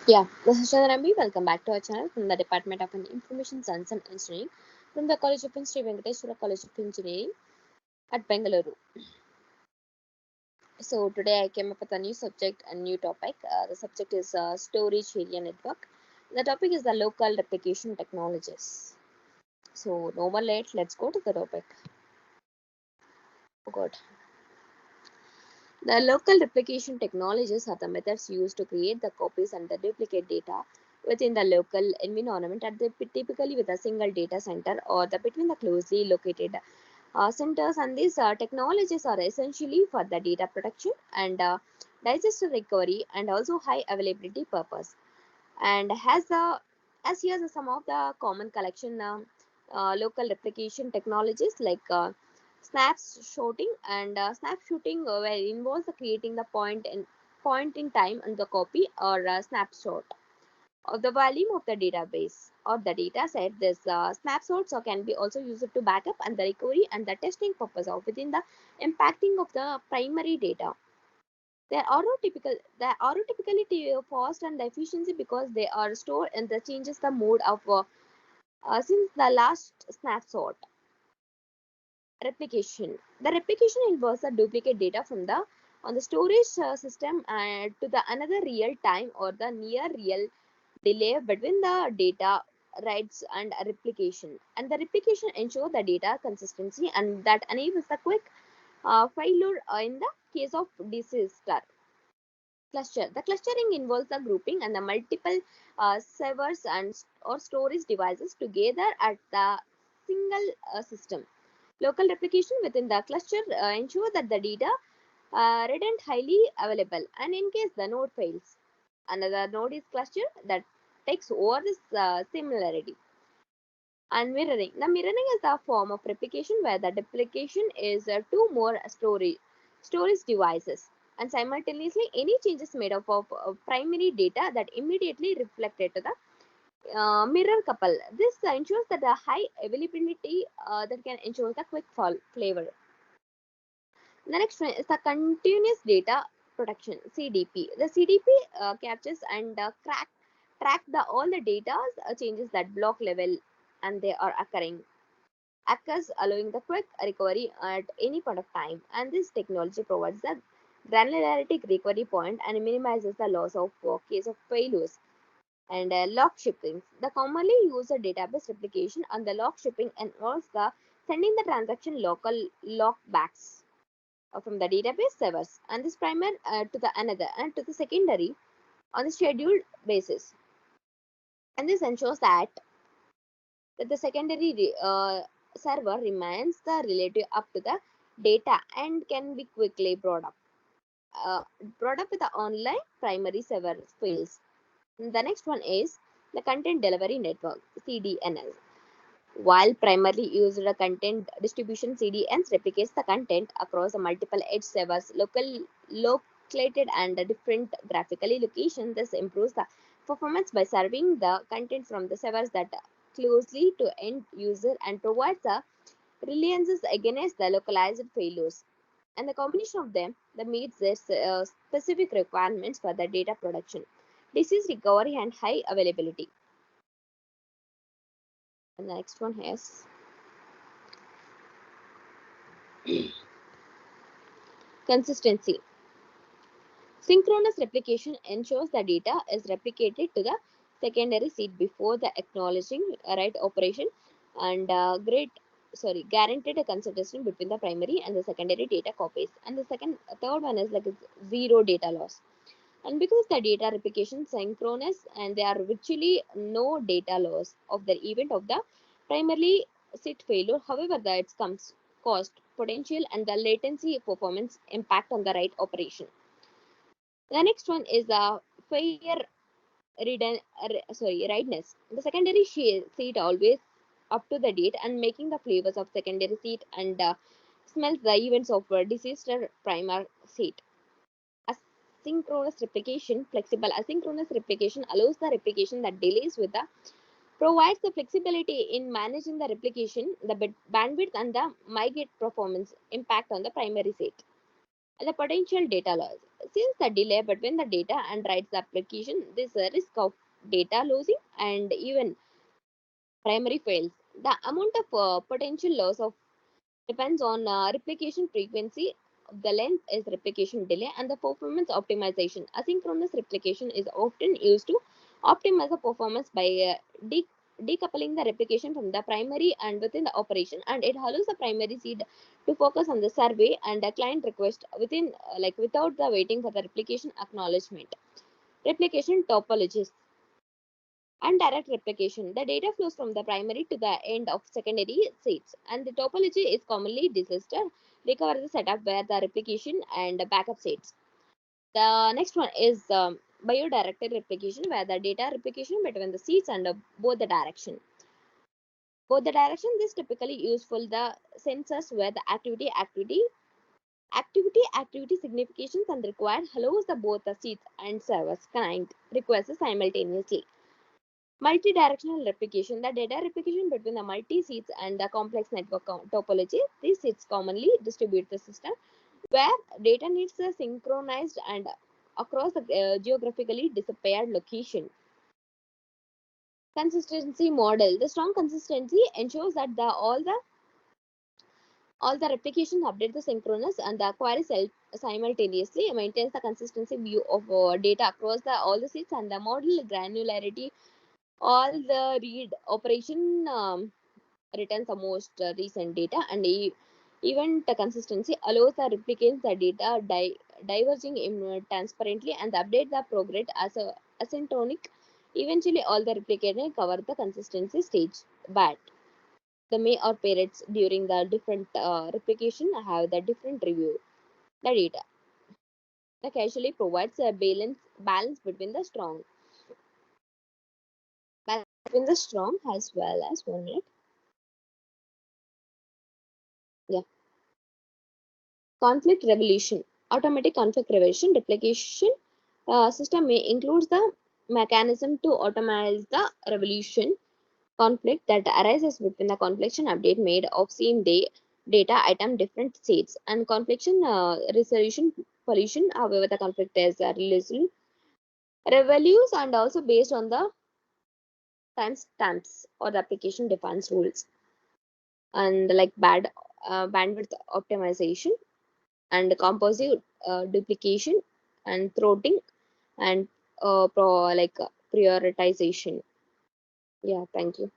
Yeah, this is Chandrabi. Welcome back to our channel from the Department of Information Science and Engineering from the College of Sri Venkateswara College of Engineering at Bengaluru. So today I came up with a new subject, a new topic. The subject is storage area network. The topic is the local replication technologies. So no more late, let's go to the topic. Oh God. The local replication technologies are the methods used to create the copies and the duplicate data within the local environment at the typically with a single data center or the between the closely located centers. And these technologies are essentially for the data protection and disaster recovery and also high availability purpose. And as here's some of the common collection local replication technologies like snapshotting and snapshotting where it involves the creating the point in time on the copy or snapshot of the volume of the database or the data set. This snapshots can be also used to backup and the recovery and the testing purpose of within the impacting of the primary data. They are all typically fast and efficiency because they are stored and the changes the mode of since the last snapshot. Replication. The replication involves the duplicate data from the on the storage system to the another real time or the near real delay between the data writes and replication. And the replication ensures the data consistency and that enables the quick failure in the case of disaster. Cluster. The clustering involves the grouping and the multiple servers and or storage devices together at the single system. Local replication within the cluster ensure that the data redundant highly available and in case the node fails. Another node is cluster that takes over this similarity. And mirroring. The mirroring is the form of replication where the duplication is two more storage devices. And simultaneously, any changes made up of primary data that immediately reflected to the mirror couple. This ensures that the high availability that can ensure the quick fall flavor. The next one is the continuous data protection (CDP). The CDP captures and track the all the data changes that block level and they are occurs allowing the quick recovery at any point of time. And this technology provides the granularity recovery point and minimizes the loss of case of failures. And lock shipping. The commonly used database replication and the lock shipping involves the sending the transaction local lockbacks from the database servers and this primer to the another and to the secondary on the scheduled basis. And this ensures that the secondary server remains the relative up to the data and can be quickly uh, brought up with the online primary server fields. The next one is the content delivery network CDNL. While primarily used content distribution, CDNs replicates the content across the multiple edge servers, located and different graphically location. This improves the performance by serving the content from the servers that closely to end user and provides the reliances against the localized failures. And the combination of them that meets the specific requirements for the data production, disease recovery, and high availability. And the next one is consistency. Synchronous replication ensures the data is replicated to the secondary seed before the acknowledging right operation and guaranteed a consistency between the primary and the secondary data copies. And the third one is like zero data loss. And because the data replication synchronous and there are virtually no data loss of the event of the primarily seed failure. However, the it comes cost, potential, and the latency performance impact on the right operation. The next one is failure rightness. The secondary seat always up to the date and making the flavors of secondary seat and smells the events of disaster primer seat. Asynchronous replication, flexible asynchronous replication allows the replication that delays with the provides the flexibility in managing the replication, the bandwidth and the migrate performance impact on the primary seat. And the potential data loss. Since the delay between the data and writes the application, this risk of data losing and even primary fails. The amount of potential loss of depends on replication frequency, the length is replication delay, and the performance optimization. Asynchronous replication is often used to optimize the performance by decoupling the replication from the primary and within the operation, and it allows the primary seed to focus on the survey and the client request within without the waiting for the replication acknowledgement. Replication topologies and direct replication. The data flows from the primary to the end of secondary seeds, and the topology is commonly disaster recover the setup where the replication and backup seeds. The next one is bio-directed replication, where the data replication between the seeds and both the direction. Both the direction, this typically useful the sensors where the activity significations and required allows the both the seeds and servers client requests simultaneously. Multi-directional replication, the data replication between the multi-seeds and the complex network topology. These seeds commonly distribute the system where data needs are synchronized and across the geographically disappeared location. Consistency model. The strong consistency ensures that all the replications update the synchronous and the query simultaneously maintains the consistency view of data across all the seeds and the model granularity. All the read operation returns the most recent data, and event consistency allows the replicants the data diverging transparently and update the progress as a asynchronic. Eventually all the replicants cover the consistency stage, but the may or parents during the different replication have the different review the data that actually provides a balance between the strong as well as 1 minute. Yeah. Conflict resolution. Automatic conflict resolution replication system may include the mechanism to automate the resolution conflict that arises between the confliction update made of same day data item different states and confliction resolution pollution. However, the conflict is revenues and also based on the timestamps or the application defines rules, and like bad bandwidth optimization and composite duplication and throating and prioritization. Yeah, thank you.